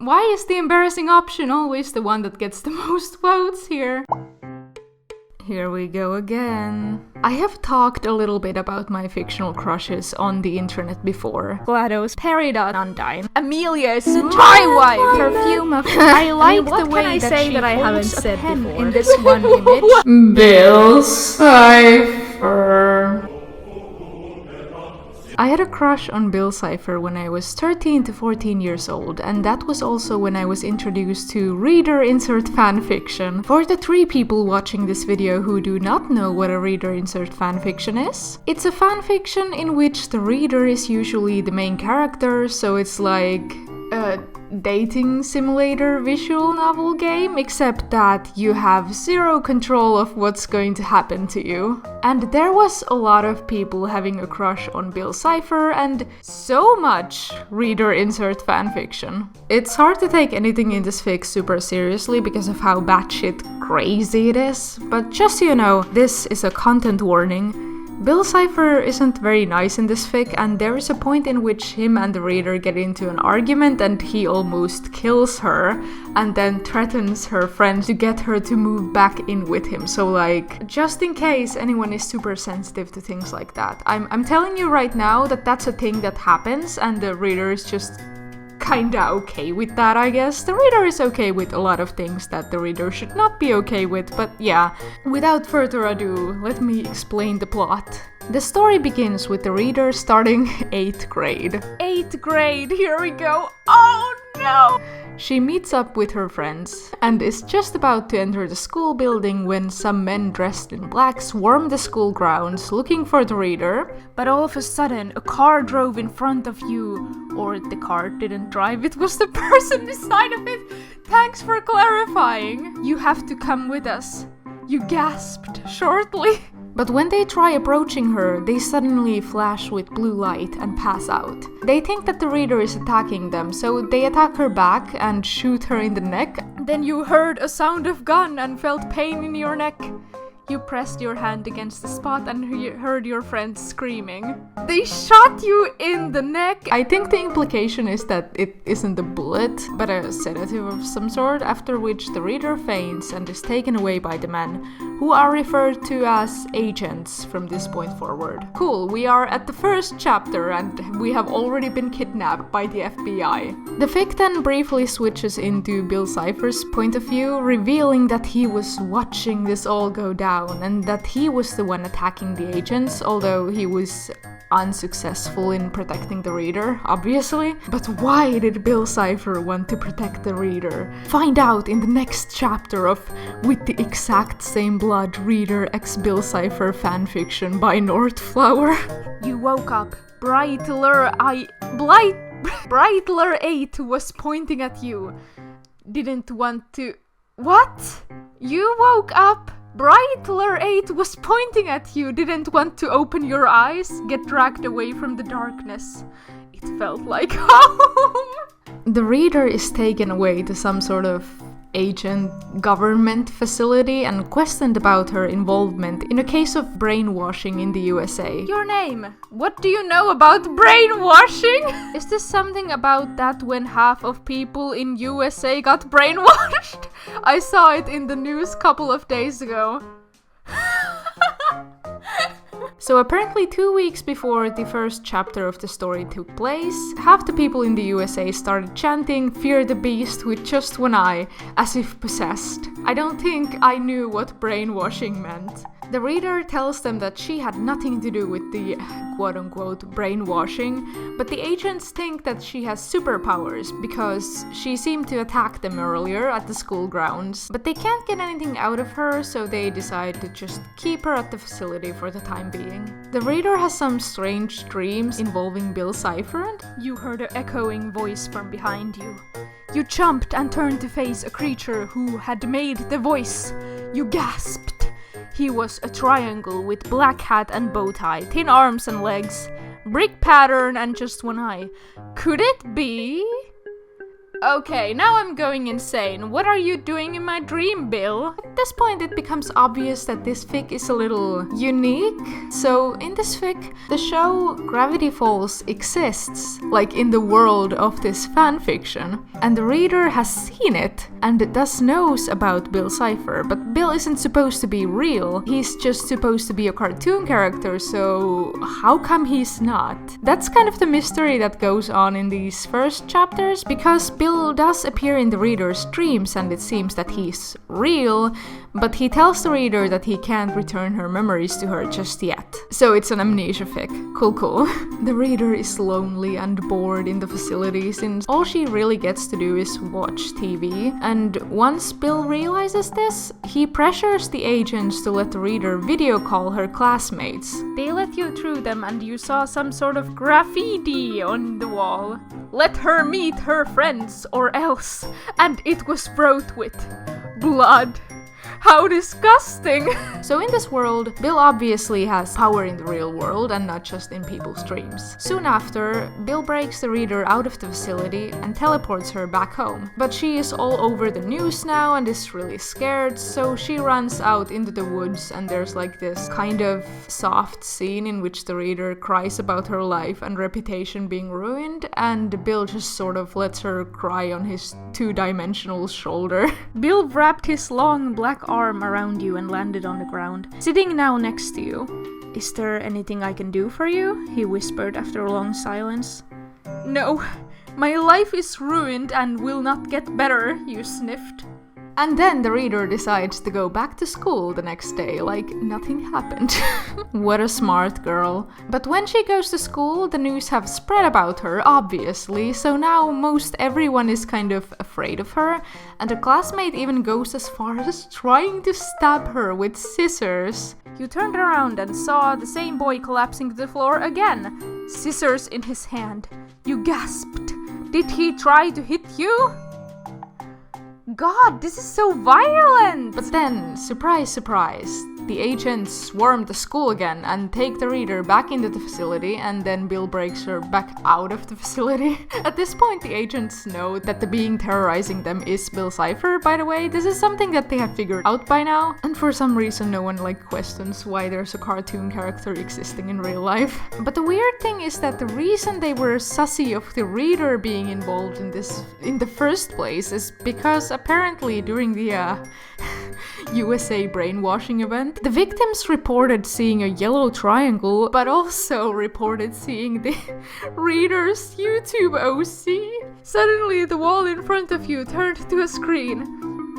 Why is the embarrassing option always the one that gets the most votes here? Here we go again. I have talked a little bit about my fictional crushes on the internet before. GLaDOS, Peridot, Undyne. Amelia is my wife. Perfume of... I like the way that she holds a pen in this one image. Bill Cipher. I had a crush on Bill Cipher when I was 13 to 14 years old, and that was also when I was introduced to reader insert fanfiction. For the 3 people watching this video who do not know what a reader insert fanfiction is, it's a fanfiction in which the reader is usually the main character, so it's like a dating simulator visual novel game, except that you have 0 control of what's going to happen to you. And there was a lot of people having a crush on Bill Cipher and so much reader insert fanfiction. It's hard to take anything in this fic super seriously because of how batshit crazy it is, but just so you know, this is a content warning. Bill Cipher isn't very nice in this fic, and there is a point in which him and the reader get into an argument and he almost kills her and then threatens her friend to get her to move back in with him. So like, just in case anyone is super sensitive to things like that, I'm telling you right now that that's a thing that happens and the reader is just kinda okay with that, I guess. The reader is okay with a lot of things that the reader should not be okay with, but yeah. Without further ado, let me explain the plot. The story begins with the reader starting 8th grade. 8th grade, here we go. Oh no! She meets up with her friends and is just about to enter the school building when some men dressed in black swarm the school grounds looking for the reader. But all of a sudden, a car drove in front of you. Or the car didn't drive, it was the person beside of it. Thanks for clarifying. You have to come with us. You gasped shortly. But when they try approaching her, they suddenly flash with blue light and pass out. They think that the reader is attacking them, so they attack her back and shoot her in the neck. Then you heard a sound of gun and felt pain in your neck. You pressed your hand against the spot and heard your friends screaming. They shot you in the neck! I think the implication is that it isn't a bullet, but a sedative of some sort, after which the reader faints and is taken away by the men, who are referred to as agents from this point forward. Cool, we are at the first chapter and we have already been kidnapped by the FBI. The fic then briefly switches into Bill Cipher's point of view, revealing that he was watching this all go down and that he was the one attacking the agents, although he was unsuccessful in protecting the reader, obviously. But why did Bill Cipher want to protect the reader? Find out in the next chapter of With the Exact Same Blood Reader x Bill Cipher fanfiction by Northflower. You woke up. Brightler 8 was pointing at you. Didn't want to... What? You woke up. Brightler 8 was pointing at you, didn't want to open your eyes, get dragged away from the darkness. It felt like home! The reader is taken away to some sort of agent government facility and questioned about her involvement in a case of brainwashing in the USA. Your name? What do you know about brainwashing? Is this something about that when half of people in USA got brainwashed? I saw it in the news couple of days ago. So apparently 2 weeks before the first chapter of the story took place, half the people in the USA started chanting "Fear the Beast" with just one eye, as if possessed. I don't think I knew what brainwashing meant. The reader tells them that she had nothing to do with the quote-unquote brainwashing, but the agents think that she has superpowers because she seemed to attack them earlier at the school grounds. But they can't get anything out of her, so they decide to just keep her at the facility for the time being. The reader has some strange dreams involving Bill Cipher, and you heard an echoing voice from behind you. You jumped and turned to face a creature who had made the voice. You gasped. He was a triangle with black hat and bow tie, thin arms and legs, brick pattern and just one eye. Could it be? Okay, now I'm going insane. What are you doing in my dream, Bill? At this point, it becomes obvious that this fic is a little unique. So, in this fic, the show Gravity Falls exists, like in the world of this fanfiction. And the reader has seen it, and thus knows about Bill Cipher. But Bill isn't supposed to be real. He's just supposed to be a cartoon character, so how come he's not? That's kind of the mystery that goes on in these first chapters, because Bill does appear in the reader's dreams and it seems that he's real, but he tells the reader that he can't return her memories to her just yet. So it's an amnesia fic. Cool. The reader is lonely and bored in the facility since all she really gets to do is watch TV. And once Bill realizes this, he pressures the agents to let the reader video call her classmates. They let you through them and you saw some sort of graffiti on the wall. Let her meet her friends or else. And it was wrote with blood. How disgusting! So in this world, Bill obviously has power in the real world and not just in people's dreams. Soon after, Bill breaks the reader out of the facility and teleports her back home. But she is all over the news now and is really scared, so she runs out into the woods and there's like this kind of soft scene in which the reader cries about her life and reputation being ruined, and Bill just sort of lets her cry on his two-dimensional shoulder. Bill wrapped his long black arm around you and landed on the ground, sitting now next to you. Is there anything I can do for you? He whispered after a long silence. No, my life is ruined and will not get better, you sniffed. And then the reader decides to go back to school the next day, like nothing happened. What a smart girl. But when she goes to school, the news have spread about her, obviously, so now most everyone is kind of afraid of her, and a classmate even goes as far as trying to stab her with scissors. You turned around and saw the same boy collapsing to the floor again, scissors in his hand. You gasped. Did he try to hit you? God, this is so violent! But then, surprise, surprise, the agents swarm the school again and take the reader back into the facility, and then Bill breaks her back out of the facility. At this point, the agents know that the being terrorizing them is Bill Cipher, by the way. This is something that they have figured out by now, and for some reason no one questions why there's a cartoon character existing in real life. But the weird thing is that the reason they were sussy of the reader being involved in this in the first place is because apparently during the USA brainwashing event, the victims reported seeing a yellow triangle, but also reported seeing the reader's YouTube OC. Suddenly, the wall in front of you turned to a screen.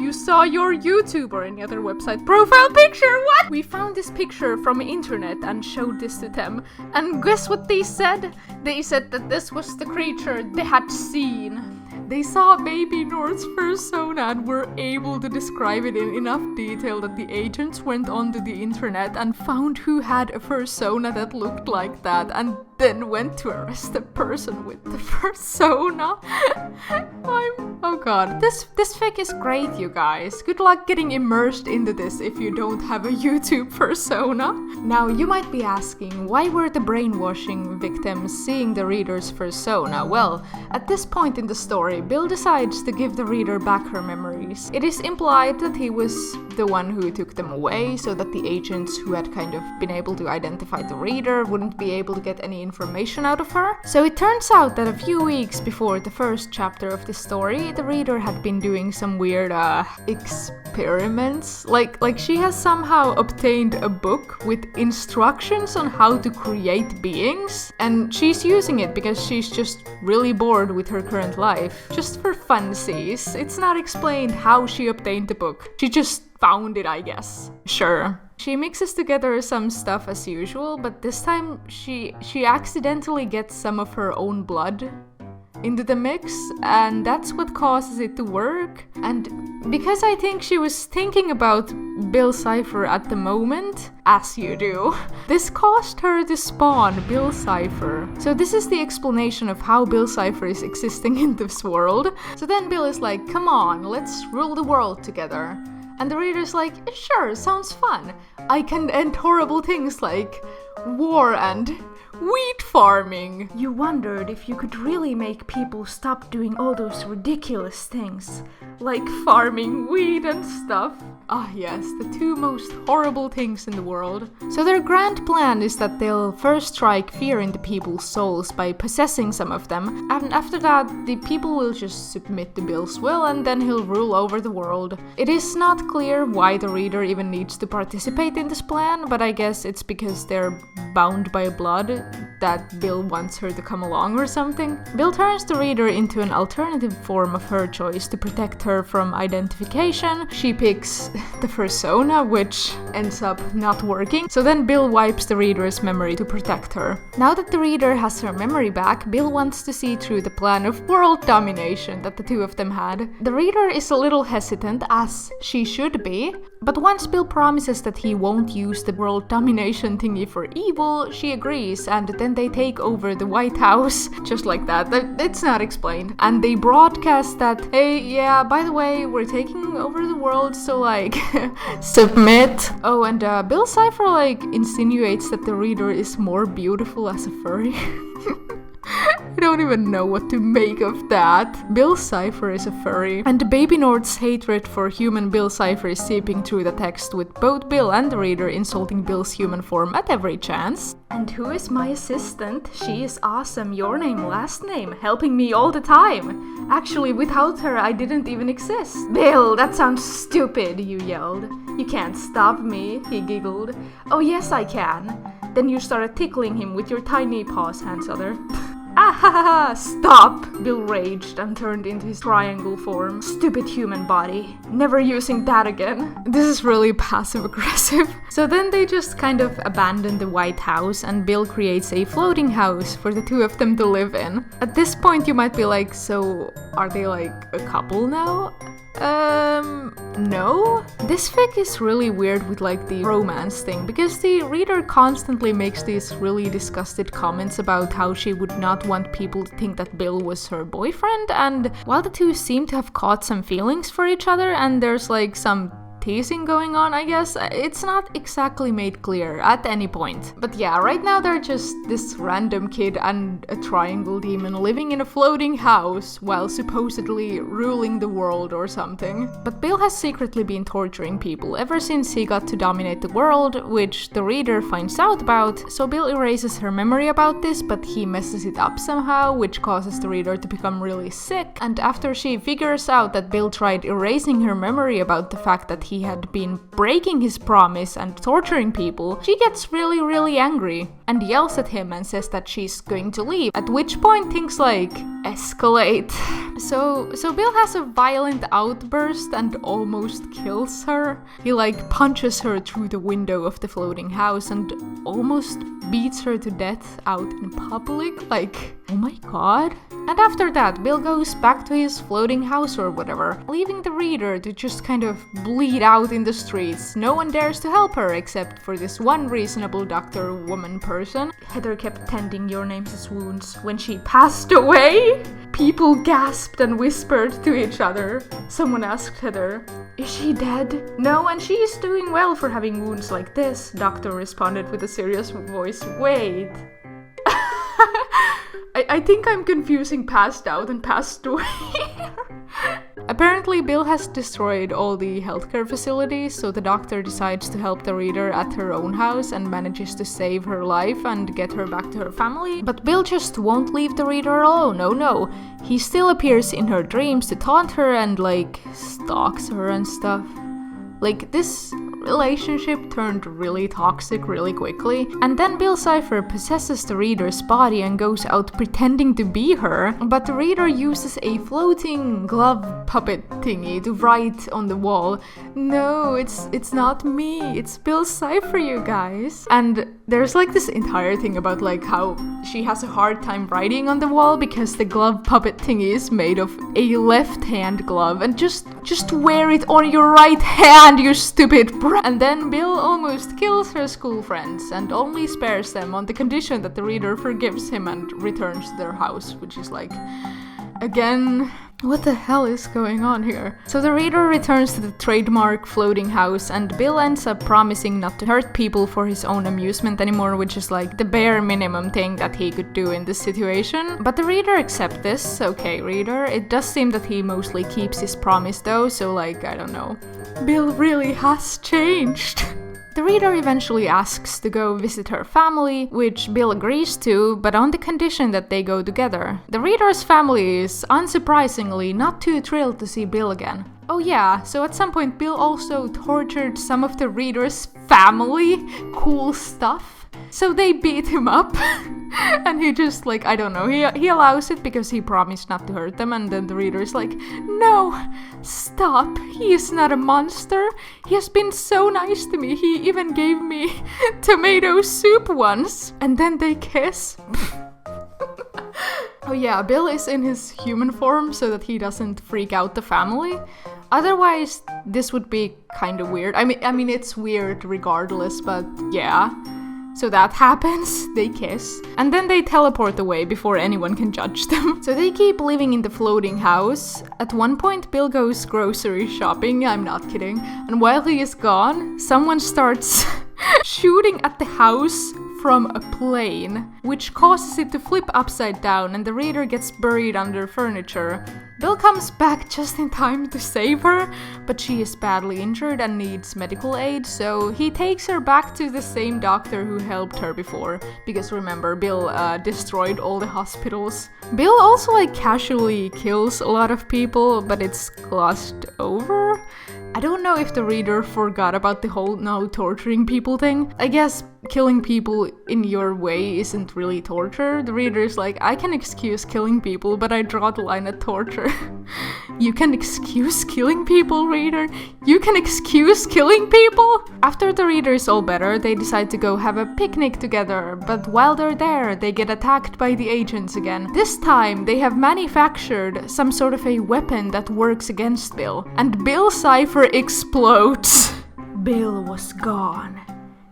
You saw your YouTube or any other website profile picture, what? We found this picture from the internet and showed this to them. And guess what they said? They said that this was the creature they had seen. They saw baby North's persona and were able to describe it in enough detail that the agents went onto the internet and found who had a persona that looked like that, and then went to arrest the person with the persona. Oh god. This fic is great, you guys. Good luck getting immersed into this if you don't have a YouTube persona. Now, you might be asking, why were the brainwashing victims seeing the reader's persona? Well, at this point in the story, Bill decides to give the reader back her memories. It is implied that he was the one who took them away, so that the agents who had kind of been able to identify the reader wouldn't be able to get any information out of her. So it turns out that a few weeks before the first chapter of this story, the reader had been doing some weird experiments. Like she has somehow obtained a book with instructions on how to create beings, and she's using it because she's just really bored with her current life. Just for funsies. It's not explained how she obtained the book. She just found it, I guess. Sure. She mixes together some stuff as usual, but this time she accidentally gets some of her own blood into the mix, and that's what causes it to work. And because I think she was thinking about Bill Cipher at the moment, as you do, this caused her to spawn Bill Cipher. So this is the explanation of how Bill Cipher is existing in this world. So then Bill is like, come on, let's rule the world together. And the reader's like, sure, sounds fun. I can end horrible things like war and Wheat farming! You wondered if you could really make people stop doing all those ridiculous things, like farming wheat and stuff. Ah yes, the two most horrible things in the world. So their grand plan is that they'll first strike fear into people's souls by possessing some of them, and after that the people will just submit to Bill's will and then he'll rule over the world. It is not clear why the reader even needs to participate in this plan, but I guess it's because they're bound by blood that Bill wants her to come along or something. Bill turns the reader into an alternative form of her choice to protect her from identification. She picks the persona, which ends up not working, so then Bill wipes the reader's memory to protect her. Now that the reader has her memory back, Bill wants to see through the plan of world domination that the two of them had. The reader is a little hesitant, as she should be, but once Bill promises that he won't use the world domination thingy for evil, she agrees, and then they take over the White House, just like that. It's not explained. And they broadcast that, hey, yeah, by the way, we're taking over the world, so like, submit. Oh, and Bill Cipher like insinuates that the reader is more beautiful as a furry. I don't even know what to make of that. Bill Cipher is a furry, and Baby Nord's hatred for human Bill Cipher is seeping through the text, with both Bill and the reader insulting Bill's human form at every chance. And who is my assistant? She is awesome, your name, last name, helping me all the time. Actually, without her, I didn't even exist. Bill, that sounds stupid, you yelled. You can't stop me, he giggled. Oh yes, I can. Then you started tickling him with your tiny paws, Hansother. Ah ha ha ha! Stop! Bill raged and turned into his triangle form. Stupid human body. Never using that again. This is really passive-aggressive. So then they just kind of abandon the White House and Bill creates a floating house for the two of them to live in. At this point you might be like, so are they like a couple now? No? This fic is really weird with like the romance thing, because the reader constantly makes these really disgusted comments about how she would not want people to think that Bill was her boyfriend, and while the two seem to have caught some feelings for each other and there's like some teasing going on, I guess, it's not exactly made clear at any point. But yeah, right now they're just this random kid and a triangle demon living in a floating house while supposedly ruling the world or something. But Bill has secretly been torturing people ever since he got to dominate the world, which the reader finds out about, so Bill erases her memory about this, but he messes it up somehow, which causes the reader to become really sick, and after she figures out that Bill tried erasing her memory about the fact that he had been breaking his promise and torturing people, she gets really angry and yells at him and says that she's going to leave, at which point things like escalate. So Bill has a violent outburst and almost kills her. He like punches her through the window of the floating house and almost beats her to death out in public. Like, oh my god. And after that, Bill goes back to his floating house or whatever, leaving the reader to just kind of bleed out in the streets. No one dares to help her except for this one reasonable doctor woman person. Heather kept tending Your Name's wounds when she passed away. People gasped and whispered to each other. Someone asked Heather, "Is she dead?" "No, and she's doing well for having wounds like this," Doctor responded with a serious voice. Wait. I think I'm confusing passed out and passed away. Apparently, Bill has destroyed all the healthcare facilities, so the doctor decides to help the reader at her own house and manages to save her life and get her back to her family. But Bill just won't leave the reader alone, oh no. He still appears in her dreams to taunt her and, like, stalks her and stuff. Like, this relationship turned really toxic really quickly, and then Bill Cipher possesses the reader's body and goes out pretending to be her, but the reader uses a floating glove puppet thingy to write on the wall, "No, it's not me, it's Bill Cipher, you guys." And there's like this entire thing about like how she has a hard time writing on the wall because the glove puppet thingy is made of a left-hand glove, and just wear it on your right hand, you stupid brat. And then Bill almost kills her school friends and only spares them on the condition that the reader forgives him and returns to their house, which is like, again, What the hell is going on here? So the reader returns to the trademark floating house, and Bill ends up promising not to hurt people for his own amusement anymore, which is like the bare minimum thing that he could do in this situation. But the reader accepts this. Okay, reader. It does seem that he mostly keeps his promise though, so like, I don't know. Bill really has changed. The reader eventually asks to go visit her family, which Bill agrees to, but on the condition that they go together. The reader's family is, unsurprisingly, not too thrilled to see Bill again. Oh yeah, so at some point Bill also tortured some of the reader's family. Cool stuff. So they beat him up, and he just like, I don't know, he allows it because he promised not to hurt them, and then the reader is like, no, stop, he is not a monster, he has been so nice to me, he even gave me tomato soup once, and then they kiss. Oh yeah, Bill is in his human form so that he doesn't freak out the family. Otherwise, this would be kind of weird. I mean, it's weird regardless, but yeah. So that happens, they kiss, and then they teleport away before anyone can judge them. So they keep living in the floating house. At one point, Bill goes grocery shopping, I'm not kidding, and while he is gone, someone starts shooting at the house from a plane, which causes it to flip upside down, and the reader gets buried under furniture. Bill comes back just in time to save her, but she is badly injured and needs medical aid, so he takes her back to the same doctor who helped her before, because remember, Bill destroyed all the hospitals. Bill also like casually kills a lot of people, but it's glossed over. I don't know if the reader forgot about the whole no torturing people thing. I guess killing people in your way isn't really torture. The reader is like, I can excuse killing people, but I draw the line at torture. You can excuse killing people, reader? You can excuse killing people? After the reader is all better, they decide to go have a picnic together, but while they're there, they get attacked by the agents again. This time, they have manufactured some sort of a weapon that works against Bill, and Bill Cipher explodes. Bill was gone.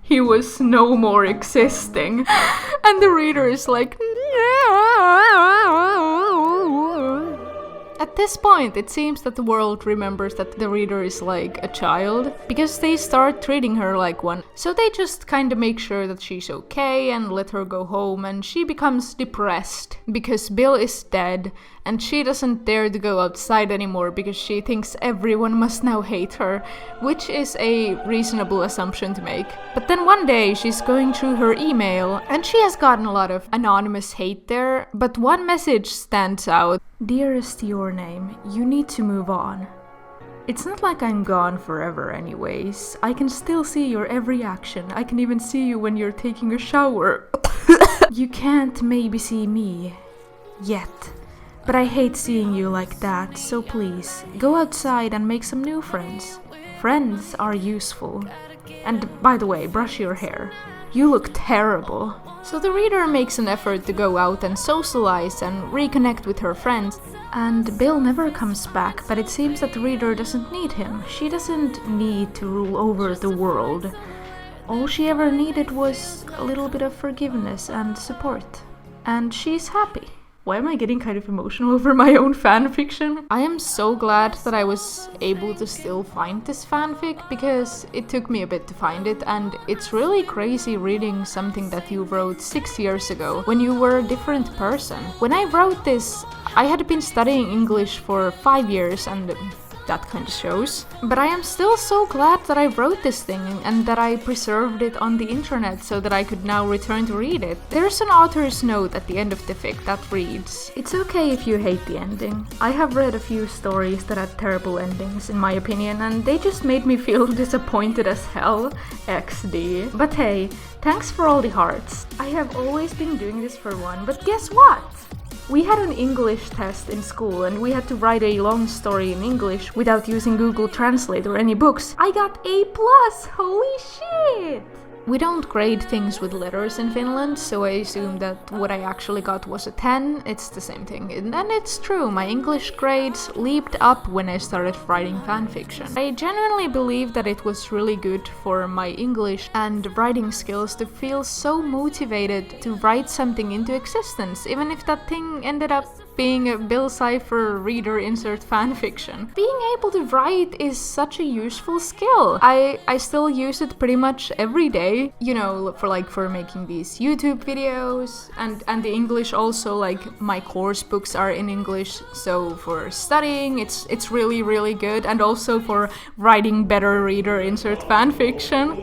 He was no more existing. And the reader is like, At this point, it seems that the world remembers that the reader is like a child, because they start treating her like one. So they just kinda make sure that she's okay and let her go home, and she becomes depressed because Bill is dead, and she doesn't dare to go outside anymore because she thinks everyone must now hate her, which is a reasonable assumption to make. But then one day she's going through her email, and she has gotten a lot of anonymous hate there, but one message stands out. Dearest Your Name, you need to move on. It's not like I'm gone forever anyways. I can still see your every action. I can even see you when you're taking a shower. You can't maybe see me yet. But I hate seeing you like that, so please, go outside and make some new friends. Friends are useful. And by the way, brush your hair. You look terrible. So the reader makes an effort to go out and socialize and reconnect with her friends. And Bill never comes back, but it seems that the reader doesn't need him. She doesn't need to rule over the world. All she ever needed was a little bit of forgiveness and support. And she's happy. Why am I getting kind of emotional over my own fanfiction? I am so glad that I was able to still find this fanfic, because it took me a bit to find it, and it's really crazy reading something that you wrote 6 years ago, when you were a different person. When I wrote this, I had been studying English for 5 years, and that kind of shows. But I am still so glad that I wrote this thing and that I preserved it on the internet so that I could now return to read it. There's an author's note at the end of the fic that reads, "It's okay if you hate the ending. I have read a few stories that had terrible endings, in my opinion, and they just made me feel disappointed as hell. XD. But hey, thanks for all the hearts. I have always been doing this for one, but guess what? We had an English test in school and we had to write a long story in English without using Google Translate or any books. I got A+! Holy shit! We don't grade things with letters in Finland, so I assume that what I actually got was a 10. It's the same thing. And it's true, my English grades leaped up when I started writing fanfiction. I genuinely believe that it was really good for my English and writing skills to feel so motivated to write something into existence, even if that thing ended up being a Bill Cipher reader insert fanfiction. Being able to write is such a useful skill. I still use it pretty much every day, you know, for making these YouTube videos, and the English also, like my course books are in English, so for studying it's really, really good, and also for writing better reader insert fanfiction.